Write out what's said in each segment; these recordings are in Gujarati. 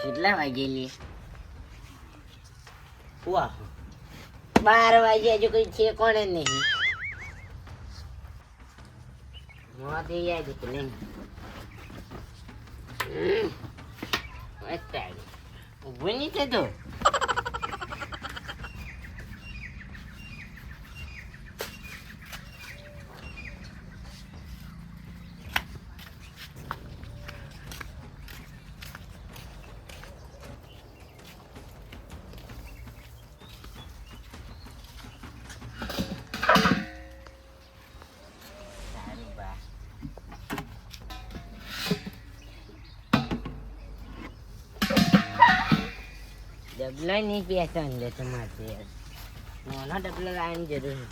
કેટલા વાગે લે? વાહ, 12 વાગે હજુ કોઈ છે કોણે નહીં. મોતી યાદ કે નહીં? ઊભું નહીં થતો. ડબલો નહીં પીતો અંદર તમારે નાનો ડબલો લાવવાની જરૂર છે.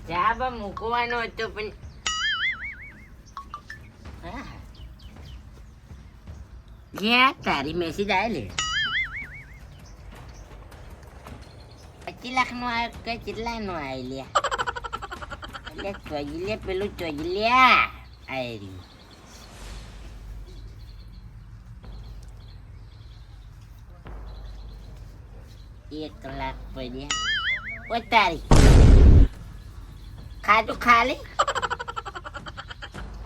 ચા મૂકવાનો હતો પણ તારી મેસેજ આવે લે 25 લાખ નો આવ્યો કે કેટલા નો આવે લે? એટલે ચોજી લે, પેલું ચોજી લે આવી 1 લાખ પડ્યા. ઓ તારી ખાતું ખાલી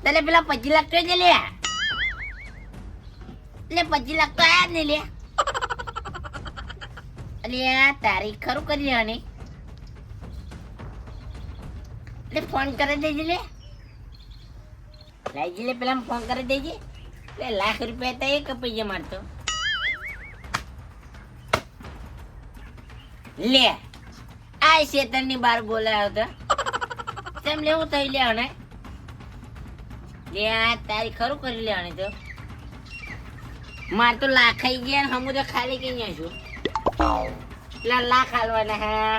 તને પેલા 25 લાખ તો જ લે. એટલે 25 લાખ તો આયા જ નહીં લે. અરે તારી ખરું કરી લેવાની. એટલે ફોન કરી દેજે લે. લાઈજી લે, પેલા ફોન કરી દેજે. એટલે ₹1 લાખ તો એ કપાઈ જાય મારતો. લે આ શેતરની બાર બોલાયો તો તેમ લેવું થઈ લેવાને. લે તારી ખરું કરી લેવાની તો. માર તો લાખ આવી ગયા ને હમું તો ખાલી કઈ જાય છું. પેલા લાખ હાલવાના. હા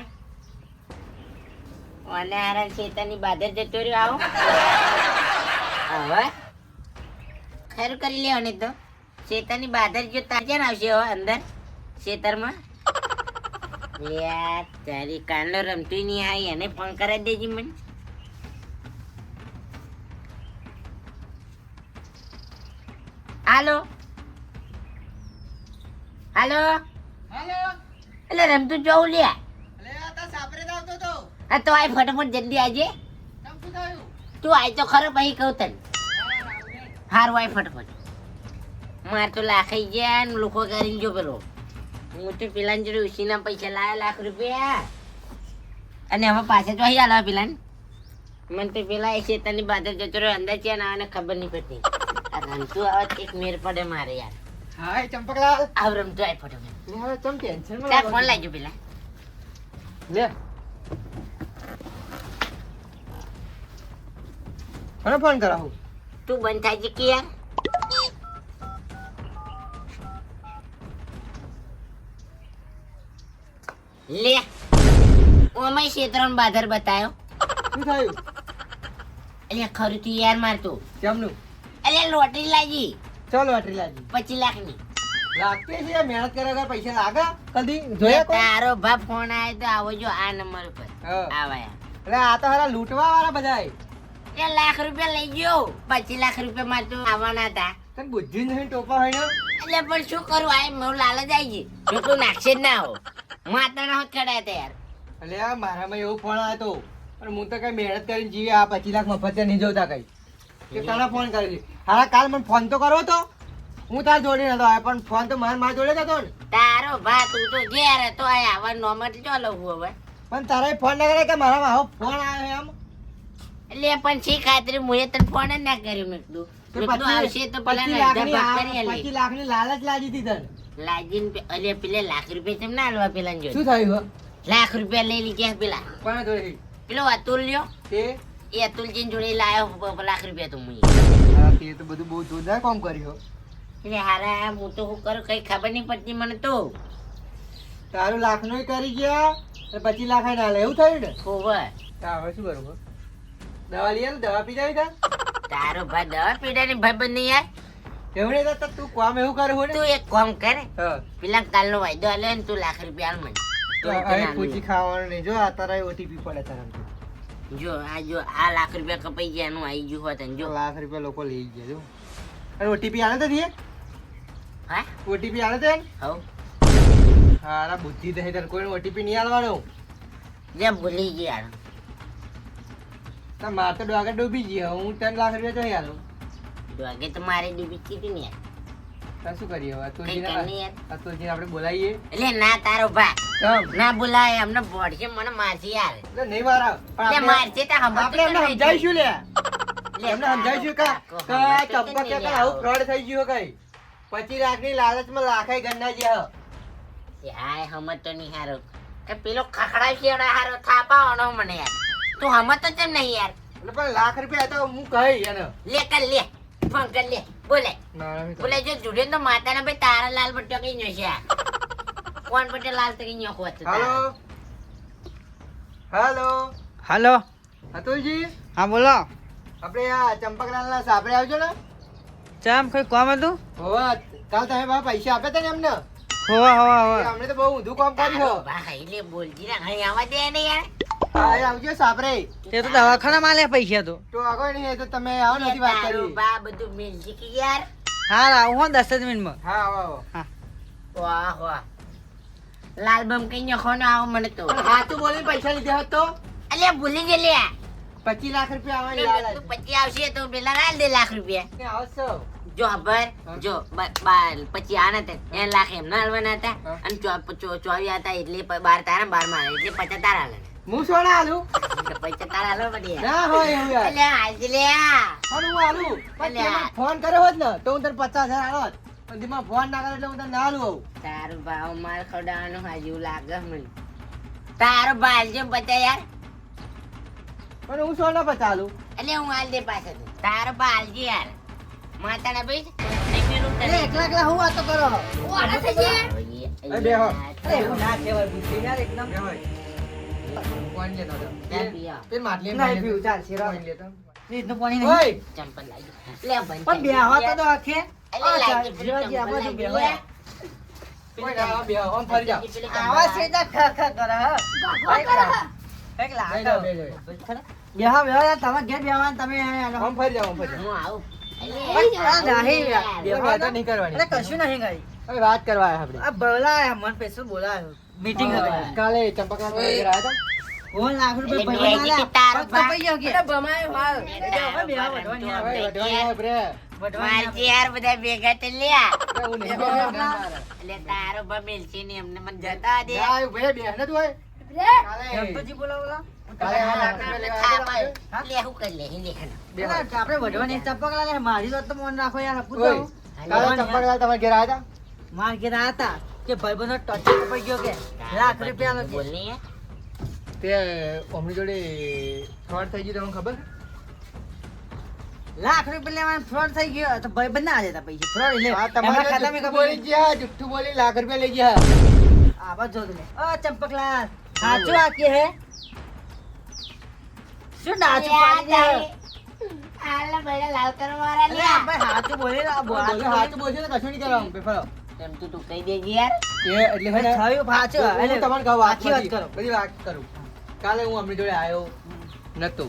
અને આરા શેતરની બાદર જતો રહ્યો. આવો હવે ખરું કરી લેવાની તો. શેતરની બાદર જો તાર આવશે હવે અંદર શેતરમાં. તારી કાંડો રમતી નહીં આવી એને ફોન કરાવી દેજી મને. હાલો હાલો હાલો એટલે રમતું જવું લે. અલે આ તો સાપરે આવતો તો. હા તો આય ફટાફટ જલ્દી આવજે. કેમ શું થયું? તું આય તો ખરો પછી કહું તને. હારું આય ફટાફટ. માર તો લાખાઈ ગયા ને લોકો કરીને જો પેલો. હું તો પેલા જોડે ઉસીના પૈસા લાવ્યા ₹1 લાખ. અને હવે પાછા તો અહીં હાલવા પેલા મને તો પેલા એ શેતાની બાદર જતો રહ્યો અંદર છે ને આને ખબર નહીં પડતી. આ રમતું આવે એક મેર પડે મારે યાર. હાય ચંપકલાલ. આવ રમતું આય ફટાફટ. લે હવે ચમ ટેન્શન માં ચાલ ફોન લાવજો પેલા. લે કોને ફોન કરાવું? તું બંધ થાય છે કે યાર. લે ઓમાં ક્ષેત્રનો બાદર બતાયો. શું થયું? અલ્યા ખરું તું યાર મારતું. કેમનું? અલ્યા લોટરી લાગી ચાલ વાટરી લાગી. 25 લાખની. લાગતી છે મહેનત કરે વગર પૈસા લાગે કદી જોયા કોઈ? તારો બાપ ફોન આવ્યો તો આવો જો આ નંબર ઉપર હા. આવાયા. એટલે આ તો હારા લૂંટવા વાળા બધાય. એ ₹1 લાખ લઈ ગયો. 25 લાખ રૂપિયા માં તો આવવાના હતા. તને બુદ્ધિ નહીં ટોપા હોય ને. એટલે પણ શું કરું આ મારું લાલચ આવી ગઈ. જો તું નાખશે જ ના હો માતાના હોત ખડાયા હતા યાર. એટલે આ મારામાં એવું ફોન આવ્યો તો પણ હું તો કઈ મહેનત કરીને જીવે આ 25 લાખ મફત નહીં જોતા કઈ. કે તને ફોન કરી હારા કાલ મને ફોન તો કરવો તો હું તાર જોડે નતો આવ્યો પણ ફોન તો મારા જોડે જ હતો ને. તારો ભા તું તો ઘેર હતો આ આવા નોમત જો લઉં હવે. પણ તારે ફોન ના કરે કે મારામાં આવો ફોન આવ્યો એમ. એટલે પણ શી ખાતરી મુએ તને ફોન જ ના કર્યો મેં કીધું એટલું આવશે તો પેલા 25 લાખની લાલચ લાગી હતી તને. લાજીને એટલે પેલે લાખ રૂપિયા કેમ ના આલવા પેલા જો શું થયું હો? લાખ રૂપિયા લઈ લીધા પેલા કોના જોડે? પેલો અતુલ લ્યો તે એ અતુલજી જોડે લાયો લાખ રૂપિયા તો મુએ હા, તે તો બધું બહુ જોરદાર કામ કર્યું. એટલે હારા હું તો શું કરું કઈ ખબર નહીં પડતી મને તો તારું લાખનો કરી ગયા અને 25 લાખ ના લે એવું થયું ને? ખોબર તા હવે શું કરું હો? દવા લઈ આલ, દવા પી જાય તા? તારો ભાઈ દવા પીડાની ભાઈ બંધ નહીં યાર એવું નહીં થતું, તું કામ એવું કરું હો ને? તું એક કામ કર હા. પેલા કાલનો વાયદો આલે ને તું લાખ રૂપિયા આલ મને તો હવે પૂછી ખાવાનું નહીં. જો આ તારા ઓટીપી પડે તારા. જો આ લાખ રૂપિયા કપાઈ ગયા એનું આવી ગયું હોત ને જો લાખ રૂપિયા લોકો લઈ ગયા જો. અને ઓટીપી આલે તો દીએ? હા ઓટીપી આલે તો? હવ હારા બુદ્ધિ દે તને, કોઈને ઓટીપી નહીં આલવાનો. જે ભૂલી ગયા તો માર તો ડોગર ડૂબી ગયો, હું 3 લાખ રૂપિયા જોઈ આલું. આગે તો મારે ડૂબી ચીટી ને યાર તાર શું કરીએ હવે? કઈ કરની યાર અતુલજીને આપણે બોલાવીએ. એટલે ના તારો ભા કેમ? ના બોલાય અમને બોડશે મને મારશે યાર એટલે નહીં મારા, પણ એટલે મારશે તો આપણે એમને સમજાવીશું લે. એમને સમજાવીશું કે ચંપક કે આવું ફ્રોડ થઈ ગયું કઈ 25 લાખની લાલચમાં લાખાઈ ગન્ના જ્યાં. હાય હમત તો નહીં હારો કે પેલો ખખડાવ છે એવડા હારો થાપાવાનો મને યાર તું હમત તો કેમ નહીં યાર એટલે પણ લાખ રૂપિયા તો હું કહી એને. લે કર લે ફોન કર લે બોલે ના, બોલે જો જુડે તો માતાના ભાઈ તારા લાલ બટ્ટો કઈ નો છે કોણ પટેલ લાલ તો કઈ નો હોત હાલો હાલો હાલો અતુલજી, હા બોલો. આપણે આ ચંપકલાલના સાપરે આવજો ને. ચમ કોઈ કામ હતું? હોવા કાલ તમે બા પૈસા આપ્યા હતા ને એમને? હોવા હોવા હોવા. અમને તો બહુ ઊંધું કામ કર્યું. ભાઈ લે બોલજી ને અહીં આવા દે ને યાર હા, એ આવજો સાપરે. તે તો દવાખાનામાં લે પૈસા તો. તો આગળ નહીં એ તો તમે આવો નથી વાત તારું કરી. બા બધું મિલ શીખી યાર હા આવું હો 10 જ મિનિટમાં. હા આવો આવો. વાહ વાહ લાલ બમ કઈ નો ખોનો આવો મને તો પણ હાચું બોલીને પૈસા લીધા હોત તો અલ્યા ભૂલી ગયેલી આ 25 લાખ રૂપિયા આવવાની તું લાલચ. પછી આવશે તો પેલા લાલ દે લાખ રૂપિયા કે આવશો? જો ખબર જો પછી આના હતા 1 લાખ એમના હાલવાના હતા હા. અને 24 હતા એટલે 12 તારા 12 માં એટલે 50 તારા હાલે હું સોના આલું? તો પૈસા તારા હાલો પડી ના હોય એવું યાર. અલ્યા હાલજી લે પણ હું આલું. પણ અલ્યા. તેમાં ફોન કર્યો હોત ને તો હું તને 50,000 આલોત. પણ તેમાં ફોન ના કરે એટલે હું તને ના આલું આવું. તારો ભાવ માર ખવડાવવાનો હાજુ લાગે મને તારો ભાલ જેમ બચા યાર પણ હું સોના 50 આલું. એટલે હું હાલ દે પાછળ તારો ભાલ જી યાર માતાના ભાઈ નહીં પેલું અરે એકલા એકલા હું વાતો કરો? એ બેહો. અરે એવું ના કહેવાય બુદ્ધિ યાર એકદમ. ફોન લેતો હતો. ચાલ પીઓ. પેલ માટલી નહીં પીવું, ચાલશે, રાખ. ફોન લેતો. રીતનું પાણી નહીં. ઓય, ચંપલ લાગી લે બંધ પણ બેહવા તો આખે. એટલે આ લાગી ચાલ, જીવાજી, આ બાજુ ચંપલ બેહવા. ઓય, ના, બેહો. આમ ફરી જાઓ. આવા સીધા ખ ખ કરે હે. એકલા બેહી જાઓ, બેહી જાઓ. બેહવા બેહવા યાર, તમે ઘેર બેહવા ને તમે અહીંયા આમ ફરી જાઓ, આમ ફરી જાઓ. હું આવું પણ નહીં યાર. કોઈ વાતો નહીં કરવાની. અરે કશું નહીં કરી. હવે વાત કરવા આયા આપણે. આ બોલાયા મન પેશું બોલાયો મીટિંગ હતી. કાલે ચંપકલાલ વગેરે આયા હતા? 1 લાખ રૂપિયા એટલે ભરવાના કે તારો પગ કપાઈ ગયો કે? બા- બમાયો હાલ. હવે બેહવા વધવાની હવે આપણે. વઢવાની આયા bre. મારજી યાર બધા ભેગા તે લ્યા હવે હું નહીં બેહો, બેહો. એટલે તારો બમેલ છે ને એમને મને જતા દે ના, એ ભાઈ બેહ ને તું હોય. કાલે ગણપતિ બોલાવલા? કાલે આ લાખ રૂપિયા લેવા આવ્યા હતા? લે હું કરી લે હિ લેખન બેહો. અલા, આપણે વધવાની ચપકલા લે મારી વાત તો મન રાખો યાર ઓય, પૂછો કાલે ચંપકલાલ તમારા ઘેર આયા હતા? માર ઘેર આયા હતા કે ભાઈબંધો ટચ કપાઈ ગયો કે લાખ રૂપિયા નો બોલ ની તે અમની જોડે ફ્રોડ થઈ ગયું તમને ખબર? લાખ રૂપિયા લેવાનો ફ્રોડ થઈ ગયો તો ભાઈબંધ ના જતા પૈસા ફ્રોડ એટલે હા, એમના તમારે ખાતામાં જુઠ્ઠું કપાઈ બોલી ગયા, જુઠ્ઠું બોલી લાખ રૂપિયા લઈ ગયા. આ બાજુ જો લે ઓ ચંપકલાલ સાચું આ કે હે શું નાચું પાડી દે આલા બડા લાલ કરવારા અરે લ્યા આપણે સાચું બોલી રહ્યા બોલો, હાચું બોલજો ને કશું નહીં કરવાનું, પેપર. તેમ તું કહી દેજે યાર એ એટલે હે ને, થયું પાછું હું તમને કહું વાત સાચી વાત બધી. કરો બધી વાત કરું. કાલે હું અમની જોડે આવ્યો નતો.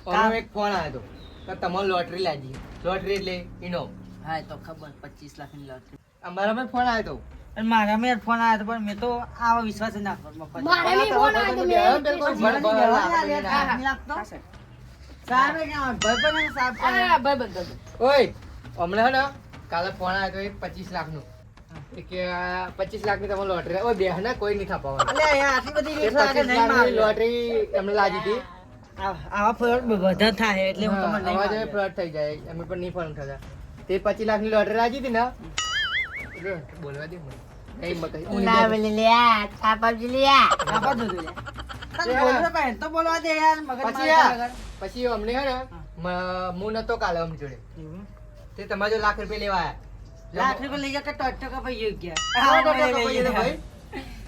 અમને એક ફોન આવ્યો હતો કે તમારે લોટરી લાગી. લોટરી એટલે ઈનો. હા એ તો ખબર 25 લાખ ની લોટરી અમારામાં ફોન આવ્યો હતો. અને મારા મેં ફોન આવ્યો હતો પણ મેં તો આવા વિશ્વાસ જ ના કર્યો મફત. મારા બી ફોન આવ્યો તો મેં બિલકુલ જીવન બરાબર વ્યવહાર આપણે ના લે, ના. નહીં લાગતો? સાહેબ એ કહેવાનું, ભાઈબંધ ને સાહેબ કહેવાનું. ઓય, હમણાં હે ને કાલે ફોન આવ્યો હતો એક 25 લાખનો. એ કે આ 25 લાખની તમારે લોટરી ઓય બેહ ને કોઈ નહીં થાપાવાનું. અલ્યા યાર, આટલી બધી એ રીત લાગે 25 નહીં લાખની મારે. લોટરી એમને લાગી હતી આવા ફ્રોડ બધા થાય એટલે હું તમને નહીં અવાજ માનું. ફ્રોડ થઈ જાય અમે પણ નહીં ફોન થતા તે 25 લાખની લોટરી રાખી હતી ને એટલે બોલવા દે મને નહીં મકઈ હું નહીં લાવ બોલું. લ્યા છાપ આપજે લ્યા આપા દો લે. તને બોલવા પાહે તો બોલવા દે યાર મગજ પછી પછી અમને હે ને હું નતો કાલે અમ જોડે તે તમારે જો લાખ રૂપિયા લેવા આયા લાખ રૂપિયા લઈ ગયા કે ટોટો કપાઈ ગયો ગયા. હા, તો કપાઈ જતો ભાઈ.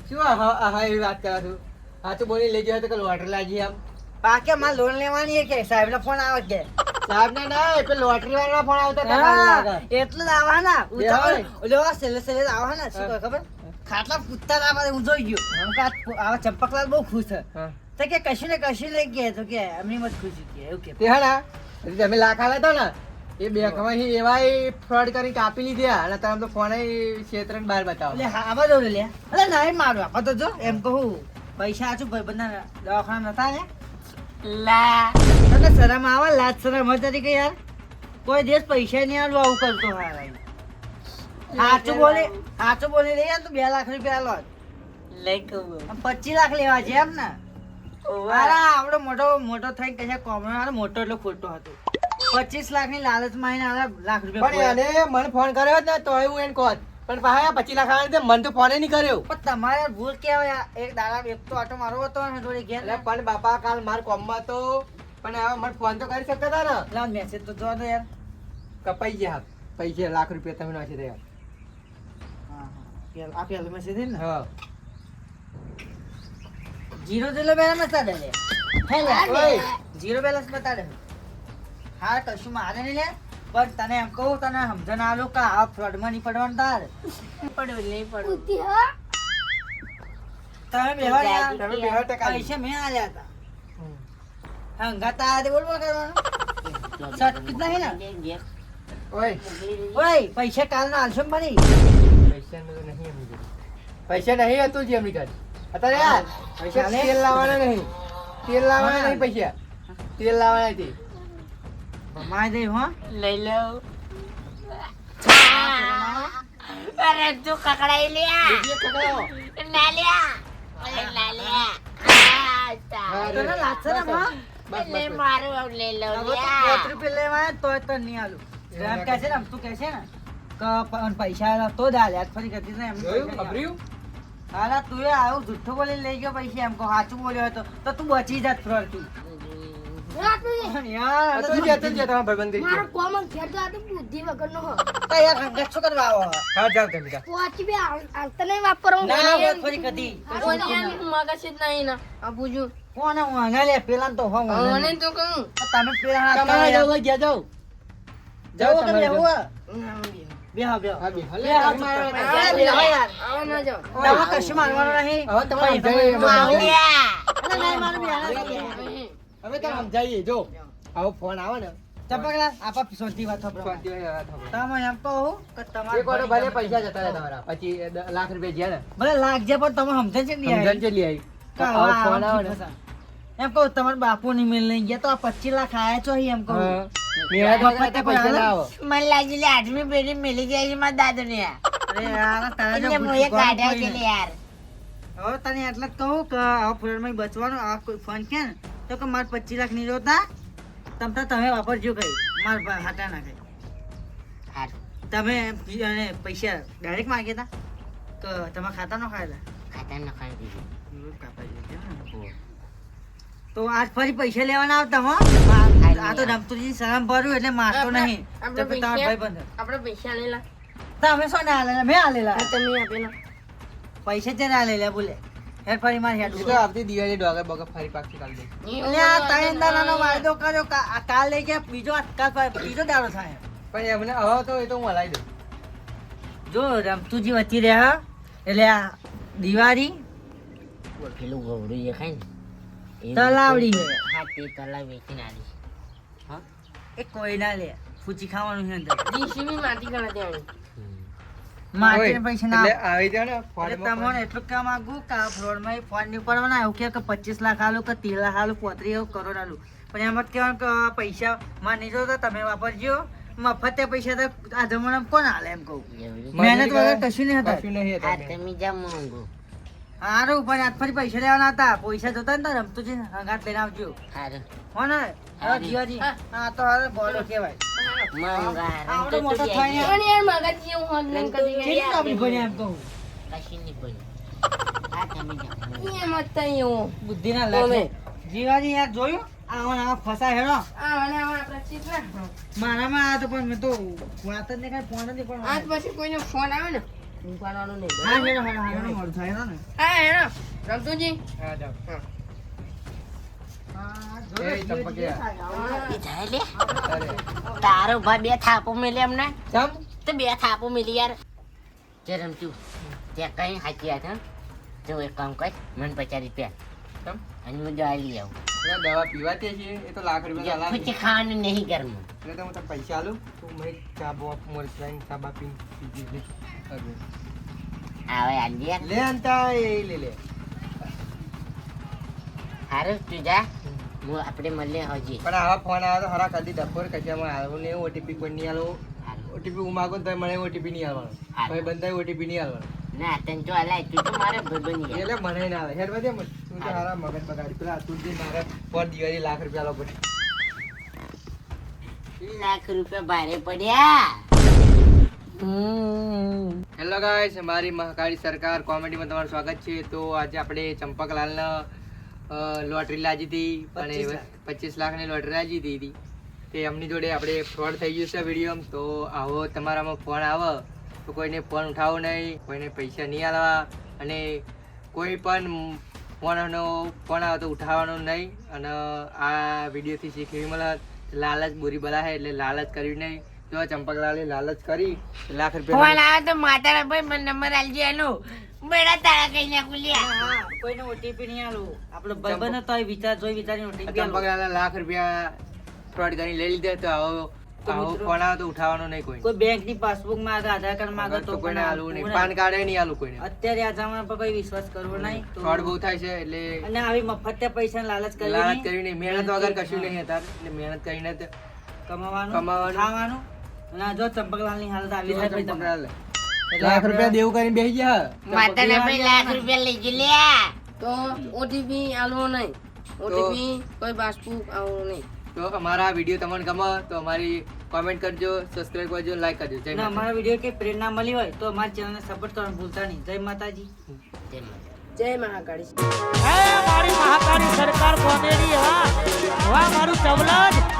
શું આ એવી વાત કરા તું હા તો બોલી લેજો તો કે લોટરી લાગી આમ પાકે માં લોન લેવાની કે સાહેબ નો ફોન આવે કે સાહેબ ને ના એ પેલો લોટરી વાળા ફોન આવતા હતા કાલે લાગે. એટલે જ આવવાના બે હોય. ઓલો સેલે સેલે આવવાના શું કહે ખબર ખાટલા કૂદતા હતા હું જોઈ ગયો હું કે આવા ચંપકલાલ બહુ ખુશ છે હા. તો કે કશું ને કશું લઈ ગયા તો કે એમની મત ખુશી કે એવું કે તે હે ને હજી તમે લાખ આલ્યા હતા ને એ બેંકમાંથી એવા ફ્રોડ કરી કાપી લીધા અને તમે તો ફોન ક્ષેત્ર બહાર બતાવો એટલે હા આવા દો લે અરે નહીં મારું આપા તો જો એમ કહું પૈસા આચું ભાઈ બંને દવાખાના નતા ને લા તને શરમ આવે લાજ શરમ હતી કે યાર કોઈ દિવસ પૈસા નહીં આલું આવું કરતો હાર સાચું બોલી લે યાર તું 2 લાખ રૂપિયા લો લઈ કહું 25 લાખ લેવા છે એમ ને અરે આવડો મોટો થઈ કશા કોમનો મોટો એટલો ખોટો હતો 25 લાખ ની લાલચ માં લાખ પણ રૂપિયા એને મને ફોન કર્યો જ ને તો હું એને કહો પણ પાછા 25 લાખ આલે મને તો ફોન નહીં કર્યો પણ તમારે ભૂલ કેવાય એક દાડા એક તો આટો મારવો હતો ને થોડી ઘેર એટલે પણ બાપા કાલ માર કોમમાં તો પણ હવે મને ફોન તો કરી શકતા હતા ને લાવ મેસેજ તો જો યાર કપાઈ ગયા પૈસા લાખ રૂપિયા તમે નાખી દે આ પેલો મેસેજ છે ને હા જીરો જેટલો બેલેન્સ બતાડે લે હે લે ઓય. જીરો બેલેન્સ બતાડે હા કશું મારે નહીં લે પણ તને એમ કહું તને સમજણ આલો કે આ ફ્રોડમાં નહીં પડવાનું તાર પડ્યું નહીં પડ્યું તમે બેહો યાર. તમે બેહો ટકા પૈસા મેં આલ્યા હતા હંગાત આયા તે બોલ બોલ કરવાનું સટકીત નહીં ને ઓય ઓય પૈસા કાલનો આલશો ને મારી પૈસા નું નહીં એમની જોડે. પૈસા નહીં હતું જ એમની કાઢ અત્યારે યાર પૈસા ચાલે? તેલ લાવવાના નહીં તેલ લાવવાના નહીં પૈસા તેલ લાવવાના હતી માય દે હો લઈ લઉં અરે તું કકડાઈ લ્યા ના લ્યા અરે ના લ્યા તને લાગશે ને માં લે મારું આવું લઈ લઉં હવે તો લ્યા 5 રૂપિયા લેવા આવે તોય તને નહીં આલું એમ કહે છે ને તું કહે છે ને કે પૈસા આલ્યા તો જ આલ્યા આજ ફરી કહેતી ને એમ જોયું ખબર્યું હાલા તું એ આવું જુઠ્ઠું બોલી લઈ ગયો પૈસા એમ કહો સાચું બોલ્યો હતો તો તું બચી જાત ફ્રોડ તું યાર હતું જ તમારા ભાઈબંધી મારો કોમન ઘેર તો આ તો બુદ્ધિ વગરનો હો. તો યાર હંગાત શું કરવા આવો હા જાવ તમે જાઓ. પોચી બે આવતા નહીં વાપરવું. ના વાત ફરી કદી ઓલી એમ મગજ જ નહીં ને. આ પૂછ્યું. કોને વાંગા લે પેલા તો હો મને તો કહું. તમે પેલા હાથ તમારે કરો જવું હોય ત્યાં જાઓ. જાઓ જાઓ તમે તમારે બેહો જાઓ. બેહો બેહો હા, બે. હલે, બેહો તમે મારો બેહો ના. બેહો યાર આવો ના જાઓ. તમે કશું મારવાનું નહીં હવે તમારે પૈસા સમજાવીએ તમે એમાં. આવો. લ્યા અરે નહીં મારું બેહો હવે તમે સમજાવીએ જો આવો ફોન આવે ને ચપકલા આપા સોધી વાત થપરો શાંતિ હોય વાત સાંભળો. તમે એમ કહું કે તમારે એક વાર ભલે પૈસા જતા રહ્યા તમારા પછી 10 લાખ રૂપિયા જ્યાં ને ભલે લાગજે પણ તમે સમજે છે ને સમજણ ચેટલી આવી? તો આવો ફોન આવે ને એમ કહું તમારા બાપુ ની મિલ લઈ ગયા તો આ 25 લાખ આયા છો અહીં એમ કહું હા. મેળા જોડે હતા પૈસા ના આવો. મને લાગી લે આઠમી પેઢી મેલી જાય છે મારા દાદુ ને અરે યાર તારા જો એટલે બુદ્ધિ મોએ કોણ કાઢ્યા કોઈ છે નહીં. લે યાર હવે તને એટલે જ કહું કે આ ફ્રોડમાં બચવાનું આ કોઈ ફોન કે ને તો કે મારે 25 લાખ નહીં જોતા તમે વાપરજો કઈ માર હાટા ના કઈ હારું. તમે અને પૈસા ડાયરેક્ટ માંગ્યા હતા કે તમે ખાતા નો ખાયેલા ખાતા નખાઈ દીધું તો આજ ફરી પૈસા લેવાના આવતા હો આ તો રમતુજી શરમ ભર્યું એટલે મારતો નહીં તો કે તમારા ભાઈ બંધ આપણે પૈસા લેલા. તમે શું ને આલેલા મેં આલેલા આ તમે આપેલા. પૈસા છે ને આલેલા બોલે હેર ફરી મારી હેડ એ તો આવતી દિવાળી ડોગર બગર ફરી પાછી કાઢી દે. એટલે આ ત્રણ દાડાનો વાયદો કર્યો આ કાલ લઈ ગયા બીજો ત્રીજો દાડો થાય પણ એમને હવે તો એ તો હું હલાવી દઉં. જો રમતુજી વચ્ચે રહ્યા એટલે આ દિવાળી પેલું ગૌરું જે ખાય ને એ તલાવડી હે. હા તે તલાવ વેચીને આલી હા? એ કોઈ ના લે ફૂચી ખાવાનું છે અંદર જીસીબી માટી ગણા દેવાની. માટીને પૈસા ના એટલે આવી જાઓ ને એટલે ફોનમાં તમને એટલું કહેવા માંગુ કે આ ફ્રોડમાં ફોન નહીં પડવાના એવું કે 25 લાખ આલું કે 13 લાખ આલું 35 કરોડ આલું પણ એમ જ કહેવાનું કે પૈસા માં નહીં જોતા તમે વાપરજો મફતે પૈસા તો આ જમાનામાં કોણ હાલે એમ કહું એવું. મહેનત વગર કશું નહીં હતા કશું નહીં આ હતા. તમે જા મોંઘું હારું પણ આજ ફરી પૈસા લેવાના હતા. પૈસા જોતા ને તો રમતુજી ને હંગાત લઈને આવજો. હારું હો ને? હવે જીવાજી, આ તો હવે બોલો કહેવાય. મંગા આવડો રમતો મોટો તું થઈને પણ યાર મગજ જેવું હોત ને કદી કેટલી કાપડી ભણી એમ કહું. કશી નહીં બોલ્યું. આ તમે જાઓ. એમ જ તઈ એવું બુદ્ધિના તમે. લાગે. જીવાજી યાર જોયું? આવા ફસાય હેડો. આવાને આવા આપણા ચીકલા. મારામાં આ તો પણ મેં તો વાત જ નહીં કાંઈ ફોન જ નહીં પણ આજ પછી કોઈનો ફોન આવે ને ઉપાડવાનો નહીં. હા હેડો હેડો હેડો મોડું થાય હેડો ને. હા હેડો રમતુજી. હા જાઓ. હા, એ ચંપકિયા. એ જાય લે. અરે તારો ભાઈ બે થાપો મેલે એમને ચમ તો બે થાપો મેલી યાર તે રમતું ત્યાં કઈ સાચી વાત હા જો એક કામ કર મને 50 રૂપિયા ચમ અને હું દવા લઈ આવું એટલે દવા પીવાતી છે એ તો લાખ રૂપિયા લાખ પછી ખાવાનું નહીં ઘરમાં એટલે તો હું તને પૈસા આલું તું મેં ચા બોપ મોરસાઈને ચા બા પીને આવે આલી લે અંતા એ લે લે હારું તું જા હું આપણે મળીએ હજી પણ આવા ફોન આવ્યો તો હરા કદી ડફોર કચામાં આવ્યો ને ઓટીપી કોઈ નહીં આલો ઓટીપી હું માગું તો મને ઓટીપી નહીં આવવાનો ભાઈ બંધાય ઓટીપી નહીં આવવાનો ના તને તો હલાય તું તો મારે ભાઈબંધ એટલે મને ના આવે હેડ વધે તું તો હારા મગજ બગાડી પેલા તું જે મારે પર દિવાળી લાખ રૂપિયા લો પડે લાખ રૂપિયા ભારે પડ્યા હેલો ગાઈસ મારી મહાકાળી સરકાર કોમેડીમાં તમારું સ્વાગત છે તો આજે આપણે ચંપકલાલના લોટરી લાજી હતી અને 25 લાખની લોટરી લાજી હતી તે એમની જોડે આપણે ફ્રોડ થઈ ગયું છે વિડીયો તો આવો તમારામાં ફોન આવે તો કોઈને ફોન ઉઠાવો નહીં કોઈને પૈસા નહીં આલવા અને કોઈ પણ ફોન આવે તો ઉઠાવવાનો નહીં અને આ વિડીયોથી શીખવી મળે લાલચ બુરી બલા છે એટલે લાલચ કરવી નહીં જો ચંપકલાલે લાલચ કરી લાખ ફોન રૂપિયા આવે તો માતાના ભાઈ મને નંબર આલજે એનો બેડા તારા કઈ ના ખુલ્યા હા, કોઈને ઓટીપી નહીં આલું. આપણો ભાઈબંધ હતો, એ વિચાર જોઈ વિચારીને ઓટીપી આલું. ચંપકલાલે લાખ રૂપિયા ફ્રોડ કરી લઈ લીધા તો આવો ફોન આવે તો ઉઠાવવાનો નહીં કોઈ કોઈ બેંકની પાસબુક માંગે, આધાર કાર્ડ માંગે તો કોઈને પણ આલવું નહીં પાન કાર્ડ નહીં આલું કોઈને અત્યારે આ જમાના પર કોઈ વિશ્વાસ કરવો નહીં તો- ફ્રોડ બહુ થાય છે એટલે અને આવી મફતે પૈસા લાલચ કરવી લાલચ નહીં. કરવી નહીં મહેનત વગર કશું નહીં અત્યારે એટલે મહેનત કરીને જ કમાવાનું, કમાવાનું. ખાવાનું. અને આ જો ચંપકલાલની હાલત આવી થાય પછી તમારે. ચંપકલાલે લાખ રૂપિયા દેવું કરીને બેસી ગયા માતાના ભાઈ લાખ રૂપિયા લઈ જ લ્યા તો ઓટીપી આલવો નહીં. ઓટીપી કોઈ પાસબુક આવવું નહીં. તો અમારા વિડીયો તમને ગમે તો અમારી કોમેન્ટ કરજો સબસ્ક્રાઇબ કરજો લાઈક કરજો જય અને માતા. અમારા વિડીયો કે પ્રેરણા મળી હોય તો અમારી ચેનલને સપોર્ટ કરવાનું ભૂલતા નહીં. જય માતાજી. જય માતા. જય મહાકાળી. મારી મહાકાળી સરકાર કોમેડી, વાહ વાહ મારું ચવલજ.